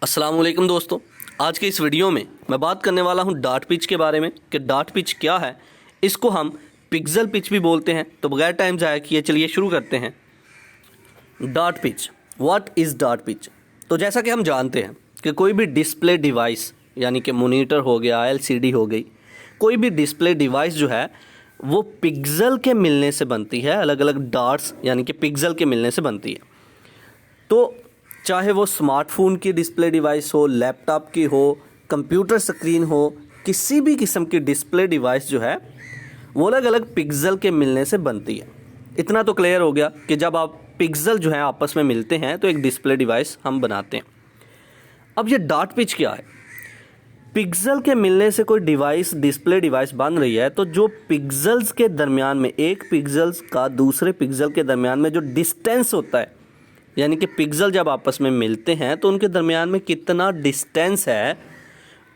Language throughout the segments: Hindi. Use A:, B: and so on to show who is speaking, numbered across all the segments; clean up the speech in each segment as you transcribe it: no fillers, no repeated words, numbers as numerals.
A: अस्सलाम वालेकुम दोस्तों, आज के इस वीडियो में मैं बात करने वाला हूं डार्ट पिच के बारे में कि डार्ट पिच क्या है। इसको हम पिक्सल पिच भी बोलते हैं। तो बगैर टाइम ज़ाया किए चलिए शुरू करते हैं। Dart pitch, what is dart pitch. तो जैसा कि हम जानते हैं कि कोई भी डिस्प्ले डिवाइस यानी कि मॉनिटर हो गया, एलसीडी हो गई, कोई भी डिस्प्ले डिवाइस जो है वो पिक्सल के मिलने से बनती है। अलग अलग डार्ट्स यानी कि पिक्सल के मिलने से बनती है। तो चाहे वो स्मार्टफोन की डिस्प्ले डिवाइस हो, लैपटॉप की हो, कंप्यूटर स्क्रीन हो, किसी भी किस्म की डिस्प्ले डिवाइस जो है वो अलग अलग पिक्सल के मिलने से बनती है। इतना तो क्लियर हो गया कि जब आप पिक्सल जो है आपस में मिलते हैं तो एक डिस्प्ले डिवाइस हम बनाते हैं। अब ये डार्ट पिच क्या है। पिक्सल के मिलने से कोई डिवाइस डिस्प्ले डिवाइस बन रही है तो जो पिक्सल्स के दरमियान में, एक पिक्सल्स का दूसरे पिक्सल के दरमियान में जो डिस्टेंस होता है, यानी कि पिक्सल जब आपस में मिलते हैं तो उनके दरमियान में कितना डिस्टेंस है,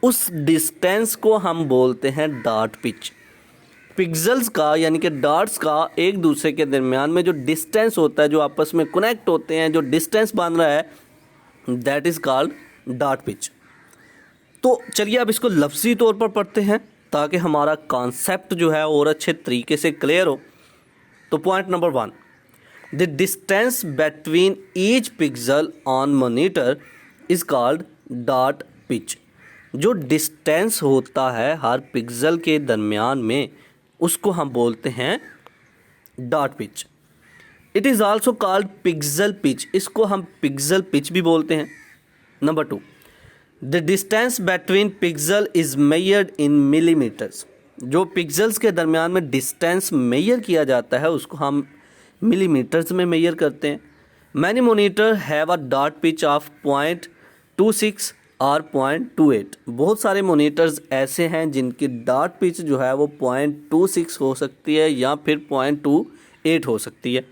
A: उस डिस्टेंस को हम बोलते हैं डार्ट पिच। पिक्सल्स का यानी कि डार्ट्स का एक दूसरे के दरमियान में जो डिस्टेंस होता है, जो आपस में कनेक्ट होते हैं, जो डिस्टेंस बन रहा है, that is called dart pitch. तो चलिए अब इसको लफ्ज़ी तौर पर पढ़ते हैं ताकि हमारा कॉन्सेप्ट जो है और अच्छे तरीके से क्लियर हो। तो point number 1, The distance between each pixel on monitor is called dot pitch। जो डिस्टेंस होता है हर पिक्सल के दरमियान में उसको हम बोलते हैं dot pitch. It is also called pixel pitch, इसको हम पिक्सल पिच भी बोलते हैं। Number 2, the distance between pixel is measured in millimetres. जो पिक्सल्स के दरमियान में डिस्टेंस मेजर किया जाता है उसको हम मिलीमीटर्स में मेजर करते हैं। Many monitor have a dot pitch of 0.26 और 0.28। बहुत सारे मोनीटर्स ऐसे हैं जिनकी डॉट पिच जो है वो 0.26 हो सकती है या फिर 0.28 हो सकती है।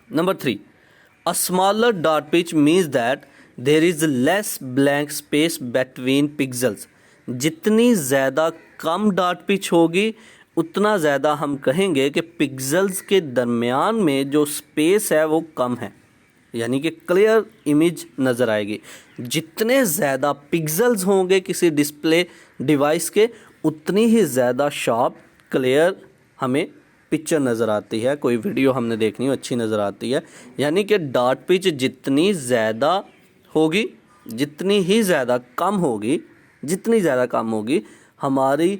A: Number 3, a smaller dot pitch means that there is less blank space between pixels. जितनी ज़्यादा कम डॉट पिच होगी उतना ज़्यादा हम कहेंगे कि पिक्सल्स के दरमियान में जो स्पेस है वो कम है, यानी कि क्लियर इमेज नज़र आएगी। जितने ज़्यादा पिक्सल्स होंगे किसी डिस्प्ले डिवाइस के उतनी ही ज़्यादा शार्प क्लियर हमें पिक्चर नज़र आती है, कोई वीडियो हमने देखनी हो अच्छी नज़र आती है। यानी कि डॉट पिच जितनी ज़्यादा होगी, जितनी ही ज़्यादा कम होगी, जितनी ज़्यादा कम होगी हमारी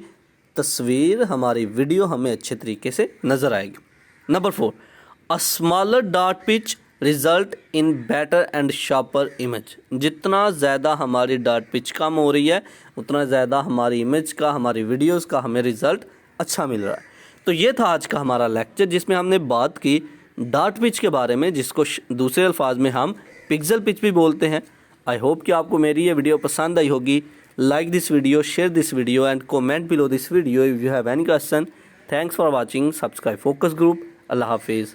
A: तस्वीर, हमारी वीडियो हमें अच्छे तरीके से नज़र आएगी। Number 4, a smaller dot pitch result in better and sharper image. जितना ज़्यादा हमारी डॉट पिच कम हो रही है उतना ज़्यादा हमारी इमेज का, हमारी वीडियोस का हमें रिज़ल्ट अच्छा मिल रहा है। तो ये था आज का हमारा लेक्चर जिसमें हमने बात की डॉट पिच के बारे में, जिसको दूसरे अल्फाज में हम पिक्सल पिच भी बोलते हैं। आई होप कि आपको मेरी ये वीडियो पसंद आई होगी। Like this video, share this video and comment below this video if you have any question. Thanks for watching. Subscribe Focus Group. Allah Hafiz.